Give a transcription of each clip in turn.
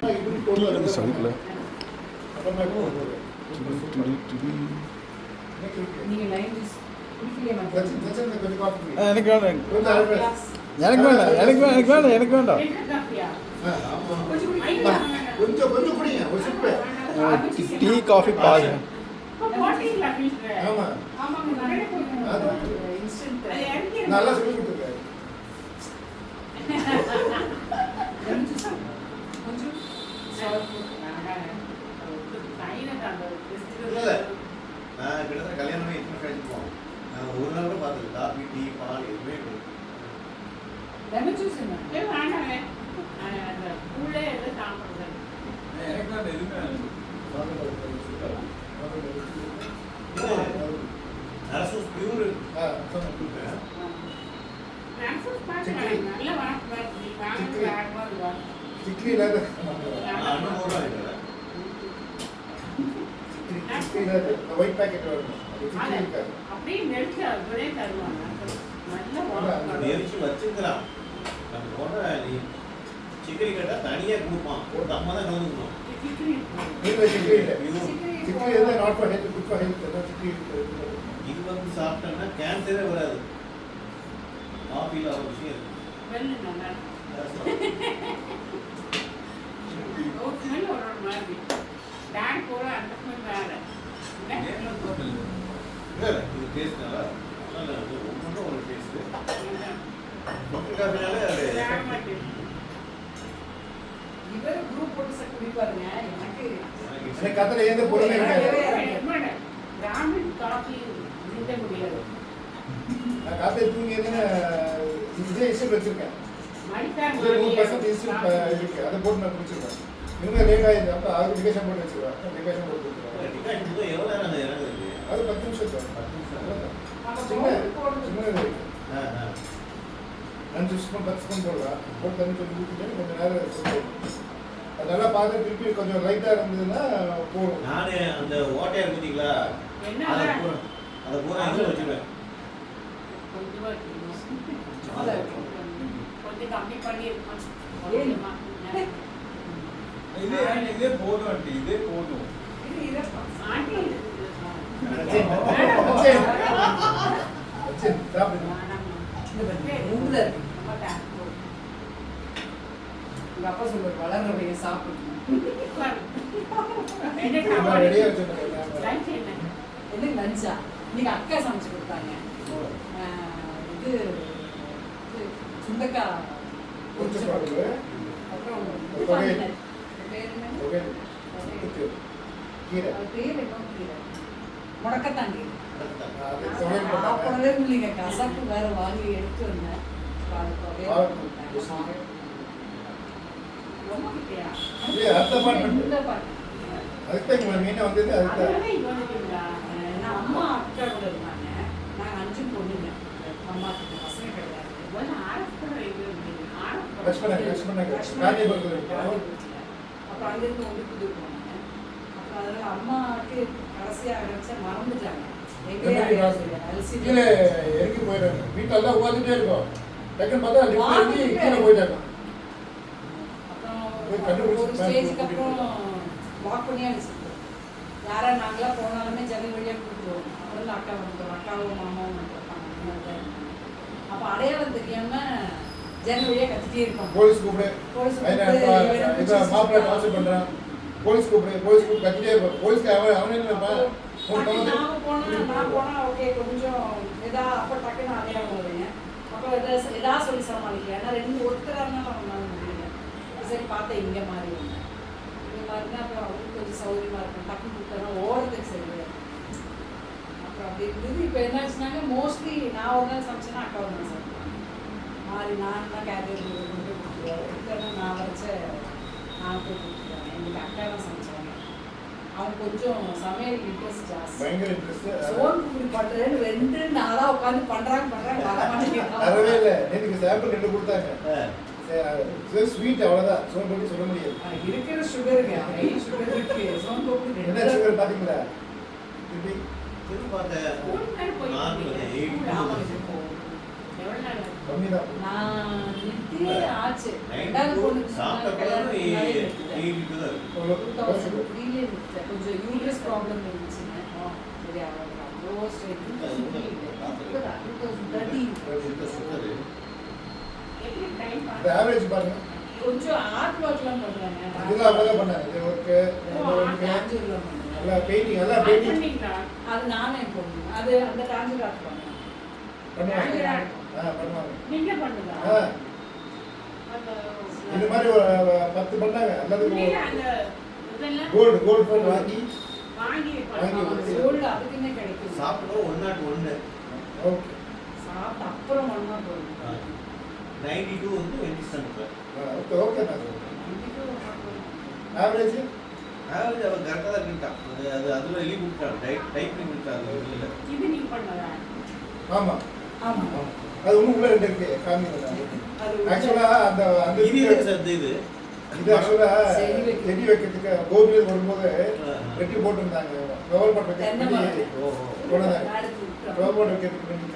சைடில் எனக்கு வேண்டாம் எனக்கு வேண்டாம் எனக்கு எனக்கு வேண்டாம் எனக்கு வேண்டாம் டீ காஃபி பாருங்க நல்லா சொல்லி கொடுத்துருக்காரு. நான் கிட்டத்தட்ட கல்யாணமே எத்தனை கழிச்சுப்போம். நான் ஒரு நாள் கூட பார்த்தது காஃபி டீ பால் எதுவுமே ஒயிட் பேக்கெட் நெரிச்சு வச்சுக்கிறான். நம்ம போடுற நீ சிக்கரி கேட்டா தனியா கொடுப்பான். ஒரு அம்மா தான் கலந்துக்கணும். இது வந்து சாப்பிட்டோம்னா கேன்சரே வராது. காஃபியில் ஒரு விஷயம் இருக்கு. இது டேஸ்ட் நல்லா ஒன்றும் ஒரு டேஸ்ட் காஃபினாலே அது இவர் குரூப் போட்டு சார் குடிப்பாருங்க. எனக்கு கத்தல எந்த பொருளே இருக்காது. பிராமின் காஃபி நிறுத்த முடியாது. நான் காஃபி தூங்கியதுன்னு இதே இஷ்டம் வச்சிருக்கேன். மணிக்கார் 100% இஷ்டம் இருக்கு. அதை போட்டு நான் குடிச்சிருக்கேன். இவங்க லேட் ஆயிடுச்சு. அப்போ அது டிகேஷன் போட்டு வச்சிருவேன். டிகேஷன் போட்டு கொடுத்துருவேன். டிகாஷன் போது எவ்வளோ நேரம் அந்த இறங்குது? அது 10 நிமிஷம் தான். 10 நிமிஷம் சின்ன 5 ஸ்பூன் 10 ஸ்பூன் போடுவேன். போட்டு தண்ணி கொஞ்சம் ஊற்றிட்டு கொஞ்சம் நேரம் சொல்லுவேன். அது நல்லா பார்த்து திருப்பி கொஞ்சம் லைட்டாக இருந்ததுன்னா போடும். நானே அந்த ஓட்டையா இருக்குங்களா அதை பூரா இதில் வச்சுருவேன். கொஞ்சம் கம்மி பண்ணி இதே போதும் ஆண்டி, இதே போதும். அப்பா சொல்ற வளர்றவைய சாப்பிட்டு என்ன லஞ்சா இன்னைக்கு அக்கா சமைச்சு கொடுத்தாங்க. இது சுண்டக்காய் அப்புறம் முடக்கத்தான் கீரை இல்லைங்க. கசப்பு வேற வாங்கி எடுத்து வந்தேன். அம்மா அக்கா கூட இருந்தாங்க. நாங்க 5 பொண்ணுங்க. அம்மா பசங்க கிடையாது. அப்புறம் அங்கிருந்து ஒன்று புது போனாங்க. அப்புறம் அதில் அம்மாவுக்கு கடைசியாக அடைச்சா மறந்துட்டாங்க. இறக்கி போயிடுறாங்க. வீட்டெல்லாம் உட்காந்துட்டே இருக்கும். டக்குன்னு பார்த்தா கீழே போயிட்டாங்க. ஒரு ஸ்டேஜுக்கு அப்புறம் வாக் பண்ணி அடிச்சுட்டு யாரா நாங்களாம் போனாலுமே ஜன்னல் வழியாக கூப்பிடுவோம். அப்புறம் அக்கா வந்துடும், அக்காவும் மாமாவும் வந்துருப்பாங்க. அப்போ அடையாளம் தெரியாம ஜன்னல் வழியாக கத்திட்டே இருப்பாங்க. போலீஸ் கூப்பிடு, மாப்பிள்ளை டார்ச்சர் பண்றான், போலீஸ் கூப்பிடு, போலீஸ் கூப்பிட்டு கத்திட்டே இருப்பான். போலீஸ்க்கு அவனே நான் போனா ஓகே கொஞ்சம் அப்போ டக்குன்னு அடையாளம் வருவீங்க. அப்போ எதாவது சொல்லி சமாளிக்கல. ஏன்னா 2 ஒருத்தராக இருந்தாலும் அவங்களால முடியல. சரி பார்த்தேன் இங்கே மாறி வந்தேன். இங்கே மாறினா அப்புறம் அவங்களுக்கு கொஞ்சம் சௌகரியமாக இருக்கும். டக்கு கூப்பிட்டா ஓரத்துக்கு சரி. அப்புறம் அப்படி இருந்தது. இப்போ என்ன ஆச்சுனாங்க மோஸ்ட்லி நான் ஒரு நாள் சமைச்சேன்னா அக்கா ஒரு நாள் சாப்பிடுவாங்க. மாறி நான் தான் கேரியர் கொண்டு போய் கொடுத்துருவேன். நான் வரைச்ச நான் போய் கொடுத்துருவேன். எங்களுக்கு அக்கா தான் சமைச்சாங்க. அவங்க கொஞ்சம் சமையல் இன்ட்ரெஸ்ட் ஜாஸ்தி. பயங்கர இன்ட்ரெஸ்ட். சோன் குடி பண்றேன்னு 2 நாளா உட்காந்து பண்றாங்க வர மாட்டேங்குது. வரவே இல்லை. நேற்றுக்கு சாம்பிள் 2 கொடுத்தாங்க. ஸ்வீட் அவ்வளோதான். சோன் போட்டு சொல்ல முடியாது. இருக்கிற சுகருங்க ஹை சுகர் இருக்கு. சோன் போட்டு என்ன சுகர் பார்த்தீங்களா? திரும்ப அந்த கம்மி தான். நான் நிறுத்தி ஆச்சு. 92 ரெண்டாவது பொண்ணுக்கு சாப்பிட்ட கல்யாணம் பிறகு முன்னாடியே நிறுத்திட்டேன். 82 தான் இருக்கு. 2003 நிறுத்திட்டேன். கொஞ்சம் யூட்ரஸ் ப்ராப்ளம் இருந்துச்சுங்க. சரி அவ்வளோ அவ்வளோ ஸ்ட்ரெயிட் 2013 சுத்தரு. எப்படி டைம் இந்த ஆவரேஜ் பாருங்க. கொஞ்சம் ஆர்ட் ஒர்க்லாம் பண்ணுவாங்க. இதெல்லாம் அப்படியே பண்ணாங்க. இது ஒர்க்கு, இந்த ஒர்க்கு, டான்ஜூர்லாம் பண்ணுவாங்க. எல்லாம் பெயிண்டிங், எல்லாம் பெயிண்டிங் அது நானே போடணும். அது அந்த டான்ஜூர் ஆர்ட் பண்ணுவேன். பண்ணுவாங்க. பண்ணுவாங்க. நீங்க பண்ணுதா? இது மாதிரி ஒரு 10 பண்ணாங்க. எல்லாத்துக்கும் கோல்டு ஃபோன் வாங்கி கோல்டு அதுக்குன்னே கிடைக்கும். சாப்பிடுவோம் 101. ஓகே. சாப்பிட்டு அப்புறம் ஒண்ணா போடும். 92 வந்து வெண்டிஸ்டன். ஓகே ஓகே நான் ஆவரேஜ் அதாவது அவன் கரெக்டாக தான் இருக்கான். அது அதில் லீவ் விட்டான். டைப்பிங் விட்டாங்க இல்லை. இது நீங்க பண்ணதா? ஆமா ஆமா. ஆமா. அது இன்னும் உள்ள ரெண்டு இருக்கு காமிங்க. ஆக்சுவலா அந்த அந்த இது எதுக்கு சார் இது? இது ஆக்சுவலா செடி செடி வைக்கிறதுக்கு கோபியில் வரும்போது வெட்டி போட்டுருந்தாங்க. கவர்மெண்ட் வைக்கிறதுக்கு போனதாங்க. கவர்மெண்ட் வைக்கிறதுக்கு வேண்டி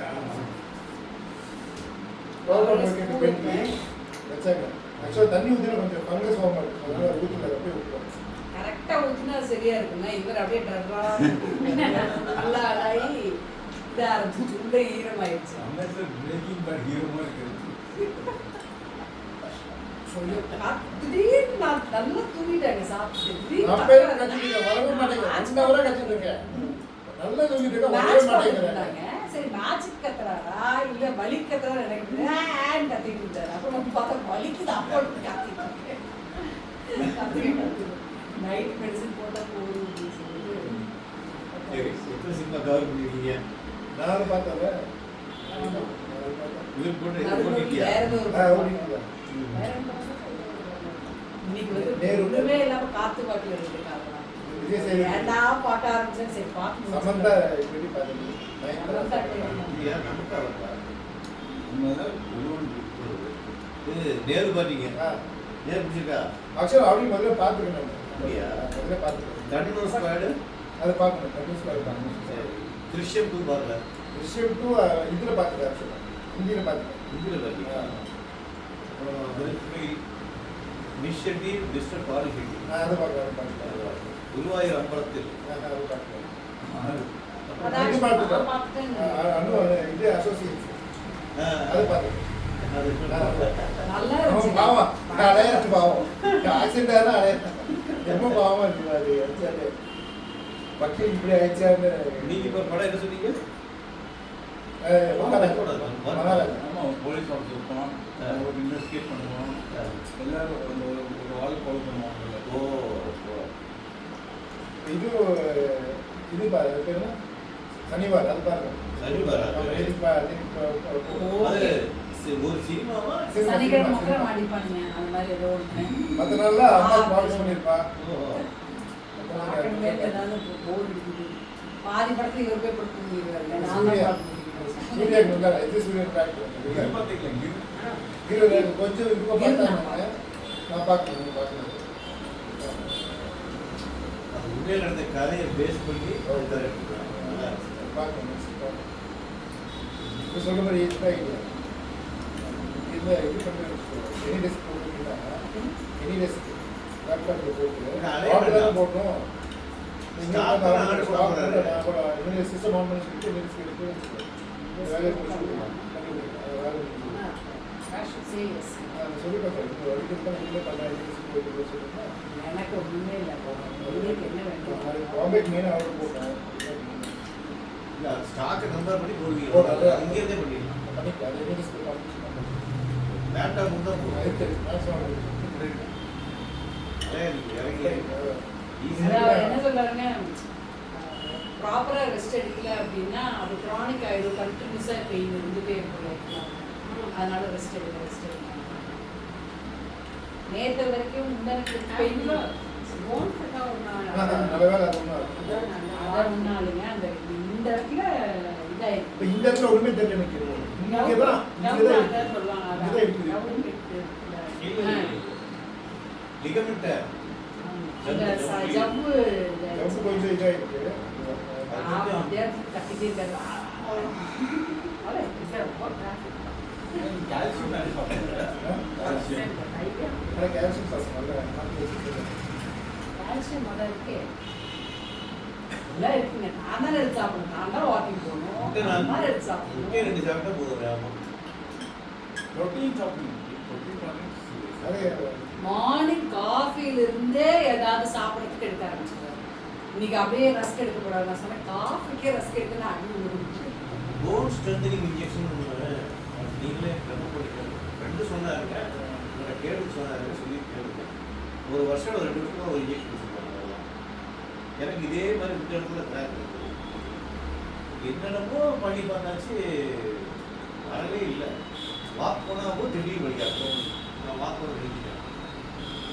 கவர்மெண்ட் வைக்கிறதுக்கு வேண்டி வச்சாங்க. ஆக்சுவலா தண்ணி ஊற்றினா கொஞ்சம் ஃபங்கஸ் ஃபார்ம் இருக்கும். அதனால ஊற்றில அப்படியே விட்டுருவோம். கரெக்டா ஊத்துனா சரியா இருக்குங்க. இவர் அப்படியே டர்ரா நல்லா ஆகி இதா ஆரம்பிச்சு உள்ள ஈரமாயிடுச்சு. பிரேக்கிங் பேட் ஹீரோமா இருக்கு. திடீர்னு நான் நல்லா தூங்கிட்டாங்க சாப்பிட்டு. அப்பவே கத்திட்டு வரவே மாட்டேங்க. 5 ஹவரா கத்திட்டு இருக்கேன். நல்லா தூங்கிட்டு இருக்கேன். வரவே மாட்டேங்கிறாங்க. சரி மேஜிக் கத்துறாரா இல்ல வலி கத்துறாரா எனக்கு ஏன் கத்திட்டு இருந்தாரு. அப்புறம் வந்து பார்த்தா வலிக்குது. அப்போ கத்திட்டு நைட் மெடிசன் போட்டா போதும் அப்படின்னு சொல்லிட்டு சரி எத்தனை சினிமா கவர் பண்ணிருக்கீங்க? நானும் பார்த்தேன். இது போட்டு இது அது போட்டிருக்கியா? வேற ஏதோ ஒரு ஓடிட்டு வேற என்ன படம்? இன்னைக்கு வந்து நேரு. ஒண்ணுமே இல்லாம காத்து பாட்டுல இருக்கு அதெல்லாம். விஜய் சேதுபதி. ஏன்டா பார்க்க ஆரம்பிச்சேன். சரி பார்த்து சமந்தா இப்படி பார்த்தேன். இது யார் நமக்கு அவர்தா? உண்மைதான் ஒருவன் இது நேரு பாத்தீங்க. ஆ. நேரு பிடிச்சிருக்கா? ஆக்சுவலா அப்படி முதல்ல பார்த்துக்கணும் நான். அப்படியா? முதல்ல பார்த்துக்கணும். Continue squad. அதை பார்க்கணும். கண்டிப்பாக அதை பார்க்கணும். சரி. திருஷ்யம் 2 பாருங்க. விஷயம் 2 இதில் பார்த்துட்டேன். ஆக்சுவலாக ஹிந்தியில் பார்த்துட்டேன். இந்தியில பாத்தீங்க. மிஷெட்டி மிஸ்டர் பாலிஷெட்டி. அதை பார்த்துட்டேன். குருவாயூர் அம்பலத்தில். அதை பார்த்துட்டேன். அதான் இது பார்த்துட்டேன். பார்த்தேன். இது அசோசியேட்ஸ் ஆ, அதை பார்த்துட்டேன். அது நல்லா அவன் இருந்துச்சு. பாவம் அடையாது பாவம் ஆக்சிடென்ட் ஆனா அடையாது ரொம்ப பாவமா இருக்குது அது அடிச்சாரு பக்கி இப்படி ஆயிடுச்சான்னு நீங்க இப்ப படம் என்ன சொன்னீங்க? மகாராஜா ஆமா போலீஸ் ஆஃபீஸர் இருப்பான். ஒரு இன்வெஸ்டிகேட் பண்ணுவான். எல்லாரும் ஒரு ஆள் ஃபாலோ பண்ணுவாங்கல்ல. ஓ இது இது பாரு அது பேரு சனிவார் அது பாருங்க சனிவாரா? அது ஒரு சினிமாவா? சனிக்கிழமை மக்கள் மாட்டிப்பானுங்க. அந்த மாதிரி ஏதோ ஒண்ணு. மற்ற நாள்ல அம்மா பாலிஷ் பண்ணியிருப்பா பார்க்கணுமே ஏதாவது போர் இருக்குது. பாதி படத்துல இவர் போய் போட்டு தூங்கிடுவாரு. நான் தான் சூர்யா பார்க்க சூர்யாக்கு நல்லா இது சூர்யா இது பார்த்தீங்களா இங்க? ஹீரோ கொஞ்சம் இதுக்கு பார்த்தாங்க நான் பார்க்கணும் அது உண்மையில நடந்த கதையை பேஸ் பண்ணி ஒரு கதை எடுத்துக்கிறாங்க. நல்லா இருக்கு. பார்க்கணும் இப்போ சொல்ற மாதிரி இதுதான் இல்லை இல்லை இது பண்ணுறது எனி டெஸ்க் போட்டுருக்கீங்களா எனி டெஸ்க் லேப்டாப்பில் போட்டு ஆர்டர் போட்டோம் சிஸ்டம் ஆன் பண்ணி சொல்லிட்டு டெஸ்க் எடுத்து வேலையை முடிச்சுக்கலாம் சொல்லி பார்த்தேன் வரைக்கும் தான் இல்லை பண்ண போயிட்டு சொல்லுங்கள் எனக்கு ஒண்ணுமே இல்லை. உங்களுக்கு என்ன வேண்டும்? பாம்பேக்கு மெயினாக ஆர்டர் போட்டேன் இல்ல அது ஸ்டாக்கை கம்பேர் பண்ணி போடுவீங்க. போடுறது. இங்க இருந்தே பண்ணிடலாம். பண்ணிக்கலாம் அது எனி டெஸ்க் லேப்டாப் தான் போடுவோம். இறங்கி ஈஸியா அதாவது என்ன சொல்றாருங்க, ப்ராப்பரா ரெஸ்ட் எடுக்கல அப்படின்னா அது கிரானிக் ஆயிடும். கண்டினியூஸா பெயின் இருந்துட்டே இருக்கும். அதனால ரெஸ்ட் எடுக்க நேற்று வரைக்கும் முந்தானத்து பெயின் நல்ல வேலை அது ஒன்றும் அதான் ஒன்றாலுங்க. அந்த இந்த இடத்துல இதாயிருக்கு. இப்போ இந்த இடத்துல ஒன்றுமே தெரியல எனக்கு இங்கே தான் சொல்லுவாங்க. லிகமெண்ட் அந்த ஜவ்வு ரொம்ப கொஞ்சம் இதாகிருக்கு கட்டிட்டே இருக்காரு. கால்சியம் நான் சாப்பிட்டேன். கால்சியம். ஆனால் கேல்சியம் சாப்பிடும் நல்ல கால்சியம் மழை இருக்கே எல்லாம் இருக்குங்க. நான் தான் எடுத்து சாப்பிடணும். நான் தான் வாக்கிங் போகணும். நான் தான் எடுத்து சாப்பிடணும். முட்டை 2 சாப்பிட்டா போதும். ஆமா. ரொட்டீன் சாப்பிடுங்க. ரொட்டீன் நிறைய மார்னிங் காஃபில இருந்தே ஏதாவது சாப்பிடறதுக்கு எடுக்க ஆரம்பிச்சிருக்காரு. இன்னைக்கு அப்படியே ரஸ்க் எடுக்க கூடாது. நான் சொன்னேன் காஃபிக்கே ரஸ்க் எடுக்கணும் அப்படின்னு. போன் ஸ்ட்ரென்தனிங் இன்ஜெக்ஷன் நீங்களே ரெண்டு போட்டு ரெண்டு சொன்னாருங்க. உங்களை கேட்டு சொன்னாருங்க சொல்லி கேளுங்க. 1 வருஷம் 2 வருஷம் ஒரு இன்ஜெக்ஷன் சொல்லுவாங்க. அவ்வளோதான். எனக்கு இதே மாதிரி இந்த இடத்துல கிராக் இருக்குது. என்னென்னமோ பண்ணி பார்த்தாச்சு வரவே இல்லை. வாக் போனாலும் திடீர்னு வழியாக நான் வாக் பண்ண நிறுத்திட்டேன்.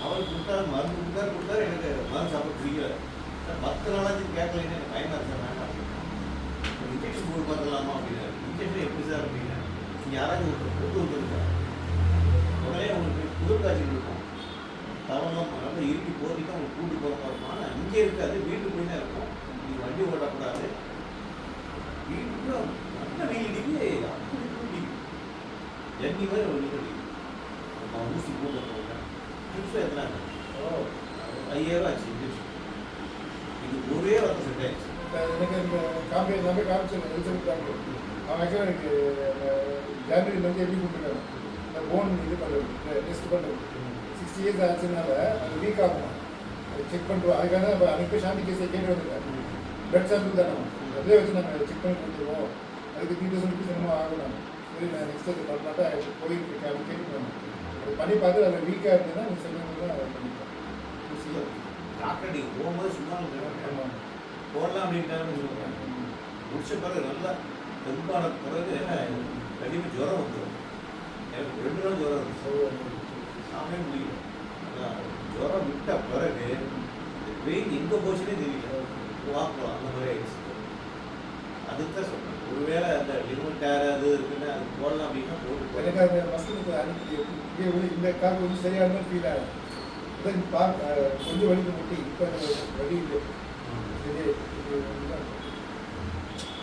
அவர் கொடுத்தாரு மருந்து கொடுத்தாரு எனக்கு மருந்து சாப்பிட பிடிக்கல. 10 நாளாச்சும் கேட்கலைன்னு எனக்கு பயமா இருக்கேன். வேண்டாம் இன்ஜெக்ஷன் போட்டு பார்த்துக்கலாமா அப்படின்னு. இன்ஜெக்ஷன் எப்படி சார் அப்படின்னா நீங்கள் யாராச்சும் ஒரு கூட்டு வந்துருக்கா உடனே உங்களுக்கு குளிர் காய்ச்சல் இருக்கும். தவணம் நல்லா இறுக்கி போகிறதுக்கு அவங்க கூட்டு போகிற மாதிரி ஆனால் இங்கே இருக்காது. வீட்டுக்கு போய் தான் இருக்கும். நீங்கள் வண்டி ஓட்டக்கூடாது. வீட்டுக்கு நல்ல வெயில் அப்படி ஜன்னி மாதிரி ஒரு நிகழ்ச்சி நான் ஊசி போட்டு போட்டேன். டிப்ஸ் எத்தனாங்க 5000 ஆச்சு இன்ஜெக்ஷன். இது ஒரே வார்த்தை செட் ஆயிடுச்சு. எனக்கு இந்த நம்ம காமிச்சேன் ரிசல்ட் டாக்டர் அவன் ஆக்சுவலாக எனக்கு ஜான்வரியிலேருந்து எப்படி கொடுத்துருக்காங்க இந்த போன் இது பண்ணுறது டெஸ்ட் பண்ணுறது 60 இயர்ஸ் ஆச்சுனால அது வீக் ஆகும். அது செக் பண்ணுறோம். அதுக்காக தான் இப்போ அன்றைக்கி சாந்தி கேஸை கேட்டு வந்துருக்காங்க. பிளட் சாம்பிள் தானே அதிலே வச்சு நாங்கள் செக் பண்ணி கொடுத்துருவோம். அதுக்கு 3000 ருபீஸ் என்னமோ ஆகணும். சரி நான் நெக்ஸ்ட் அது பண்ண மாட்டேன் போயிட்டு அது கேட்டுக்கணும். அது பண்ணி பார்த்து அதில் வீக்காக இருந்ததுன்னா நீங்கள் சொல்லுங்க தான் அதை பண்ணிக்கலாம். டாக்டர் நீங்கள் போகும்போது சும்மா ஆமாம் போடலாம் அப்படின்ட்டாங்கன்னு சொல்லுவாங்க. முடிச்ச பிறகு நல்லா தெம்பான பிறகு கண்டிப்பாக ஜுரம் வந்துடும். எனக்கு 2 நாள் ஜுரம் இருந்துச்சு. சாமே முடியல. ஆனால் ஜுரம் விட்ட பிறகு வெயில் எங்கே போச்சுன்னே தெரியல. வாக்கலாம் அந்த மாதிரி ஆயிடுச்சு. அதுக்கு தான் சொல்கிறேன். ஒருவேளை அந்த லிமிட் டேர் அது இருக்குன்னா அது போடலாம் அப்படின்னா போட்டு எனக்கு அந்த மஸ்துக்கு அன்றைக்கி இந்த கால் கொஞ்சம் சரியான ஃபீல் ஆகும். இதான் கொஞ்சம் வலிக்கு முட்டி இப்போ வலி இல்லை.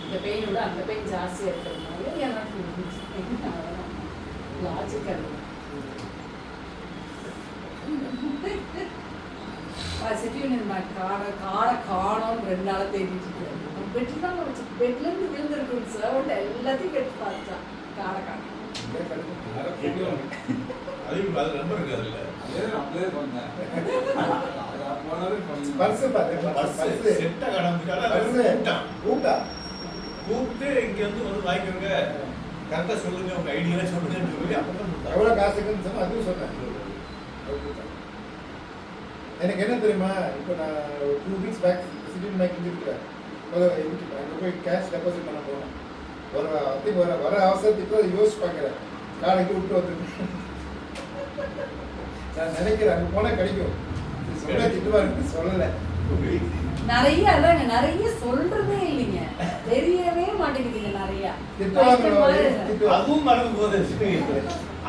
இந்த பெயினோட அந்த பெயின் ஜாஸ்தியாக இருக்கிறதுனால எனக்கு லாஜிக்கல் சிட்டியூன் காடை காணோம் 2 நாளாக தேடிட்டு இருக்காரு. பெட்டில் தான் வச்சு பெட்லேருந்து விழுந்துருக்குன்னு சார் எல்லாத்தையும் கெட்டு பார்த்துட்டான். காடை காணும் அது நம்பர் இருக்காது இல்லை செட்டை கடந்துட்டான் கூப்பிட்டு இங்கே வந்து வாங்கிக்கிறங்க கரெக்டாக சொல்லுங்க உங்க ஐடியெல்லாம் சொல்லுங்கன்னு சொல்லி அப்பதான் எவ்வளோ காசுக்குன்னு சொன்னால் அதுவும் சொன்னேன். எனக்கு என்ன தெரியுமா இப்போ நான் 2 வீக்ஸ் பேக் சிட்டின் பேங்க் இருக்கிறேன். அங்கே போய் கேஷ் டெபாசிட் பண்ண போனேன். வர அவசரத்துக்கு யோசிச்சு பார்க்குறேன். காலைக்கு விட்டு வந்துருக்கேன். நான் நினைக்கிறேன் அங்கே போனால் கிடைக்கும். சொல்ல திட்டுவாரு சொல்லலை. நிறைய சொல்றதே இல்லைங்க. தெரியவே மாட்டேங்குதுங்க நிறைய. அதுவும் மறந்து போகுது.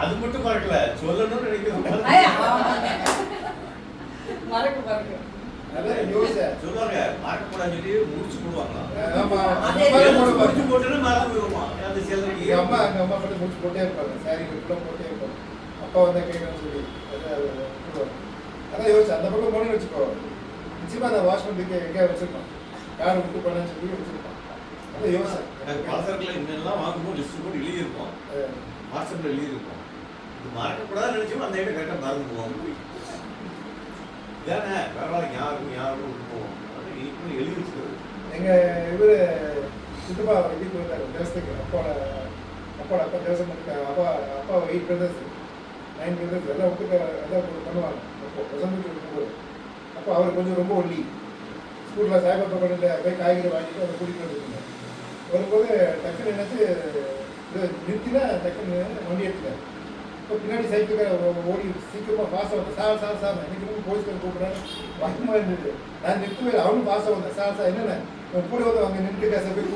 அது மட்டும் மறக்கல சொல்லணும்னு நினைக்கிறேன். மறக்க சொல்லுவாங்க மறக்கக்கூடாது சொல்லி முடிச்சு போடுவாங்க. முடிச்சு போட்டுன்னு மறந்து போயிடுவான். அந்த சிலருக்கு எங்கள் அம்மா மட்டும் முடிச்சு போட்டே இருப்பாங்க. சாரி ஃபுல்லாக போட்டே இருப்பாங்க. அப்பா வந்தால் கேட்கணும்னு சொல்லி அதான் யோசிச்சு அந்த பக்கம் போனேன்னு வச்சுக்கோ. நிச்சயமாக அந்த வாஷ் பண்ணுறதுக்கு எங்கேயா வச்சுருப்பான். கார் விட்டு பண்ணான்னு சொல்லி வச்சுருப்பான். அதான் யோசிச்சேன். பலசரக்கில் இன்னெல்லாம் வாங்கும்போது லிஸ்ட்டு போட்டு எழுதியிருப்போம். வாட்ஸ்அப்பில் எழுதியிருப்போம். இது மறக்கக்கூடாதுன்னு நினச்சோம். அந்த ஐட்டம் கரெக்டாக மறந்து போவோம். இதானே பரவாயில்ல யாரும் போவோம். அது இனிப்புன்னு எழுதி வச்சுக்கிறது. எங்கள் இவர் சித்தப்பா இதுக்கு வந்தார் தேவஸ்துக்கு. அப்பா தேவசம் பண்ணிட்டாங்க. அப்பா 8 பிரதர்ஸ் 9 பிரதர்ஸ் எல்லாம் விட்டு எல்லாம் பண்ணுவாங்க. அப்போ பிரசந்துட்டு இருக்கும்போது அப்போ அவர் கொஞ்சம் ரொம்ப ஒல்லி. ஸ்கூலில் சாய்பாபா கடையில் போய் காய்கறி வாங்கிட்டு அதை கூட்டிகிட்டு வந்துருக்கீங்க. வரும்போது டக்குன்னு என்னாச்சு இது நிறுத்தினா டக்குன்னு வண்டி எடுத்துட்டார். இப்போ பின்னாடி சைக்கிள் ஓடி சீக்கிரமாக ஃபாஸ்ட்டாக வந்தேன். சார் எனக்கு போலீஸ்காரர் கூப்பிட்றாரு. பயமாக இருந்தது. நான் நிறுத்தவே இல்லை. அவனும் ஃபாஸ்ட்டாக வந்தேன். சார் என்னென்ன கூட வந்து அவங்க நின்று பேச போய்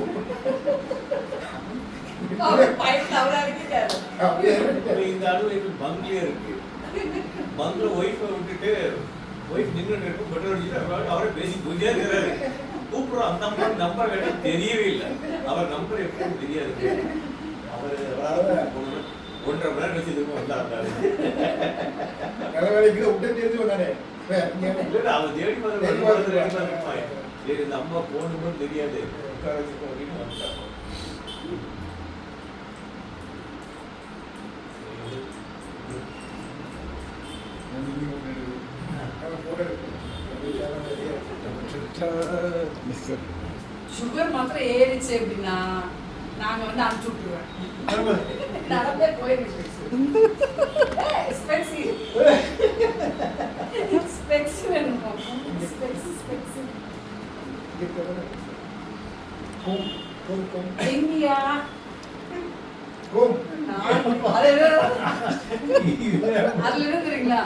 இந்த அலுவலகம் பங்களே இருக்கு. பங்கள ஒய்ஃபை விட்டுட்டு ஒய்ஃப் நின்று இருக்கும் பெட்ரோல் அடிச்சுட்டு அவரை பேசி போயிட்டே இருக்கிறாரு. கூப்பிடுறோம். அந்த நம்பர் கேட்டால் தெரியவே இல்லை. அவர் நம்பர் எப்பவும் தெரியாது. அவர் போகணும் 1.5 மணி நேரம் கழிச்சு திரும்ப வந்தாரு. நல்ல வேலைக்கு விட்டு தெரிஞ்சு வந்தானே இல்ல அவன் தேடி பார்த்து சரி இந்த அம்மா போகணும்னு தெரியாது உட்கார வச்சுக்கோ அப்படின்னு வந்துட்டாங்க. சுகர் மாத்திரம் ஏறிச்சு அப்படின்னா நாங்க வந்து அனுப்பிச்சு விட்டுருவேன். நடந்தே போயிருக்கு. ஸ்பெக்ஸ் வேணுமா? ஸ்பெக்ஸ் எங்கயா அதுல இருந்துறீங்களா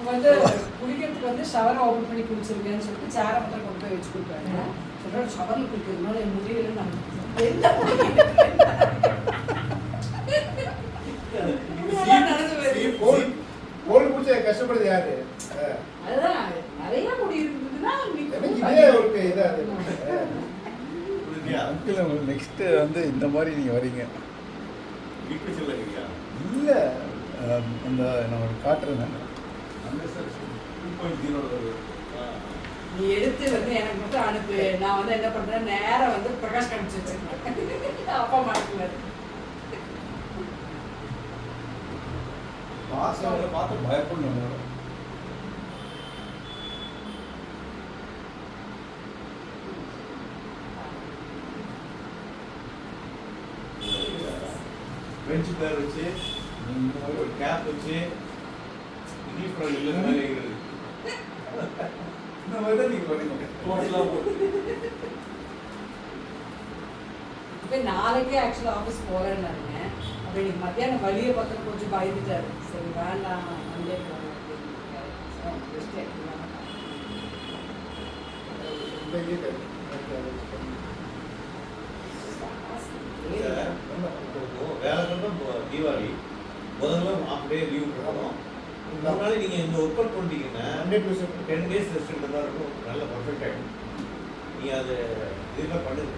வந்து குளிக்கிறதுக்கு வந்து ஷவரை ஓபன் பண்ணி குளிச்சிருக்கேன்னு சொல்லிட்டு சேரை மட்டும் கொண்டு போய் வச்சு கொடுப்பாங்க. சொல்றேன் ஷவர்ல குளிக்கிறதுனால என் முடியல கஷ்டப்படுது யாரு? அதுதான் நிறைய முடி இருந்ததுன்னா அங்கிள் உங்களுக்கு நெக்ஸ்ட் வந்து இந்த மாதிரி நீங்க வரீங்க இல்ல அந்த நான் ஒரு காட்டுறேன். நீ எடுத்து வந்து எனக்கு மட்டும் அனுப்பு. நான் வந்து என்ன பண்றேன் நேரா வந்து பிரகாஷ் காமிச்சிருக்கேன். அப்பா மாட்டுவாரு. பார்த்து பயப்படணும். பெஞ்ச் பேர் வச்சு ஒரு கேப் வச்சு இங்கிலீஷ் படம் இல்லைன்னு நினைக்கிறது. இந்த மாதிரி தான் நீங்க வரீங்க கோட்லாம் போட்டு. இப்போ நாளைக்கே ஆக்சுவலாக ஆஃபீஸ் போகிறேன்னாருங்க. அப்போ இன்னைக்கு மத்தியானம் வழியை பார்த்து கொஞ்சம் பயந்துட்டாரு. சரி வேண்டாம் மண்டே போகிறேன் வேலை தீபாவளி முதல்ல அப்படியே லீவ் போடணும். அதனால நீங்க இந்த ஒர்க் அவுட் பண்ணிட்டீங்கன்னா 10 days ரெஸ்ட் தான் இருக்கும். நல்ல பர்ஃபெக்ட் ஆகிடும். நீங்க அது இதெல்லாம் பண்ணுங்க.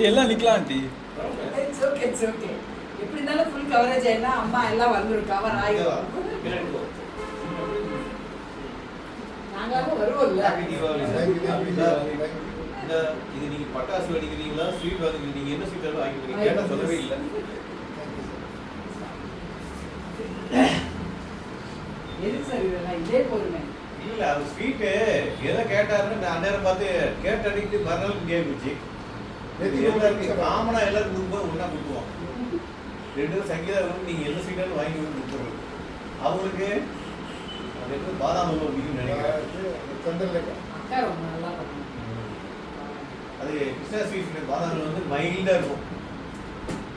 எல்லாம் நிக்கலாம் ஆண்டி. It's okay. எப்படி இருந்தாலும் ஃபுல் கவரேஜ் ஆயினா அம்மா எல்லாம் வந்துரும் கவர் ஆயிடும். நாங்களும் வருவோம்ல. இந்த இது நீங்க பட்டாசு வெடிக்கிறீங்களா ஸ்வீட் வாங்குறீங்க? நீங்க என்ன ஸ்வீட் வாங்கிக்கிறீங்க கேட்டா சொல்லவே இல்லை. எது சார் இதெல்லாம் இதே பொறுமை இல்ல அது ஸ்வீட்டு எதை கேட்டாருன்னு அந்நேரம் பார்த்து கேட்டு அடிக்கிட்டு மறுநாள் இங்கே போச்சு. காமனா எல்லாரும் கொடுக்கும்போது ஒன்னா கொடுக்குவோம். 2 சங்கீதா நீங்க என்ன ஸ்வீட்டாலும் வாங்கி கொடுத்துருவோம். அவங்களுக்கு அது எப்படி பாதாம் பிடிக்கும்னு நினைக்கிறேன். அக்கா ரொம்ப நல்லா பண்ணுவாங்க. அது கிருஷ்ணா ஸ்வீட் பாதாமில் வந்து மைல்டாக இருக்கும்.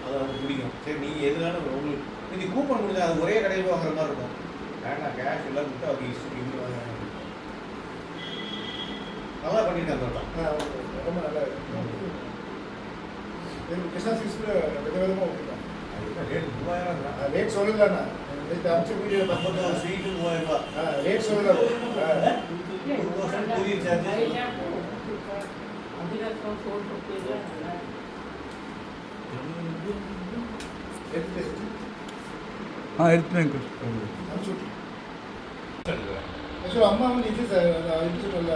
அது அவங்களுக்கு பிடிக்கும். சரி நீங்கள் எதுனாலும் உங்களுக்கு நீங்கள் கூப்பன் கொடுத்தா அது ஒரே கடையில் வாங்குற மாதிரி இருக்கும். வேண்டாம் கேஷ் எல்லாம் கொடுத்து அவங்க இஷ்டம் இப்படி வாங்க. நல்லா பண்ணியிருக்காங்க ரொம்ப நல்லா இருக்கு. கிருஷ்ணா ஸ்வீட்ஸில் விதவிதமாக ஓகேதான். ரேட் 3000 தான். ரேட் சொல்லலண்ணா அமிச்ச வீடியோ ஸ்வீட்டு 3000 ரூபா. ரேட் சொல்லல. 2000 கொரியர் சார்ஜ். எடுத்துனேன். ஆக்சுவலாக அம்மா வந்து இது சார் இது சொல்லல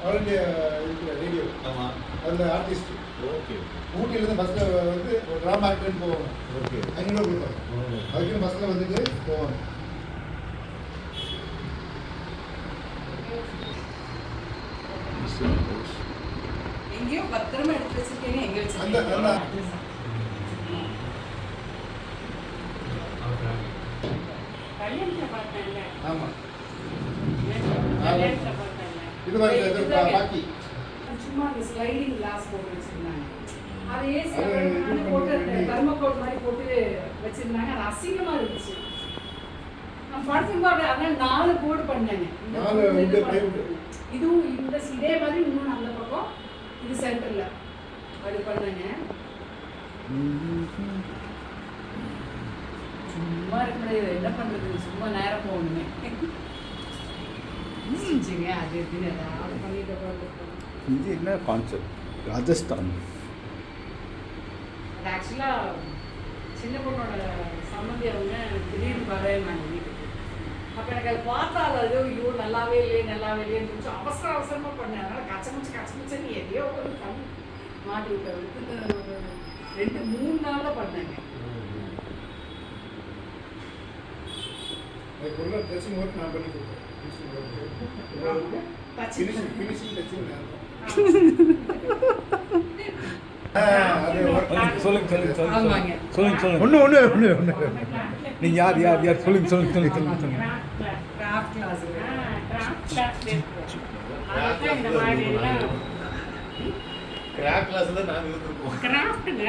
ஆல் இண்டியா இருக்கிற ரேடியோ. ஆமாம் அதில் ஆர்டிஸ்ட். ஓகே. ஊட்டியிலேருந்து பஸ்ஸில் வந்து ஒரு ட்ராமா ஆக்டர்னு போவாங்க. ஓகே. 500 கொடுப்பாங்க. அதுக்குன்னு பஸ்ஸில் வந்துட்டு போவாங்க. எங்கேயோ பத்திரமா எடுத்து வச்சிருக்கீங்க. எங்க வச்சிருக்கீங்க? ஆமாம் இது மாதிரி பாக்கி சும்மா அந்த ஸ்லைடிங் கிளாஸ் போட்டு வச்சிருந்தாங்க. அது ஏசி போட்டு தர்மோகோட் மாதிரி போட்டு வச்சிருந்தாங்க. அது அசிங்கமா இருந்துச்சு. நான் படுத்தும்போது அதனால 4 போர்டு பண்ணேங்க. இதுவும் இந்த இதே மாதிரி இன்னொன்று அந்த பக்கம் இது சென்டர்ல அது பண்ணேங்க. சும்மா இருக்க முடியாது, என்ன பண்றது, சும்மா நேரம் போகணுமே. ஸ்டிச்சிங்க அது இதுன்னு ஏதாவது பண்ணிட்டு உட்காந்துருக்கோம். இது என்ன கான்செப்ட்? ராஜஸ்தான். அது ஆக்சுவலாக சின்ன பொண்ணோட சம்மந்தி அவங்க திடீர்னு வரேன்னாங்க வீட்டுக்கு. அப்போ எனக்கு அது பார்த்தா அது ஐயோ நல்லாவே இல்லையேன்னு கொஞ்சம் அவசரமாக பண்ணேன். அதனால் கச்சமுச்சன்னு எதையோ ஒரு பண்ணி மாட்டி விட்டேன். 2-3 நாளில் பண்ணேங்க. அதுக்குள்ள ட்ரெஸ்ஸிங் ஒர்க் நான் பண்ணி கொடுத்தேன். ஃபினிஷிங் டச்சிங் நான் சொல்லுங்க. ஆமாங்க. ஒன்று நீங்க யார் சொல்லுங்க. கிராஃப்ட் கிளாஸ் கிராக் கிளாஸ்ல நாங்க இருந்திருக்கோம். கிராஃப்ட்டுங்க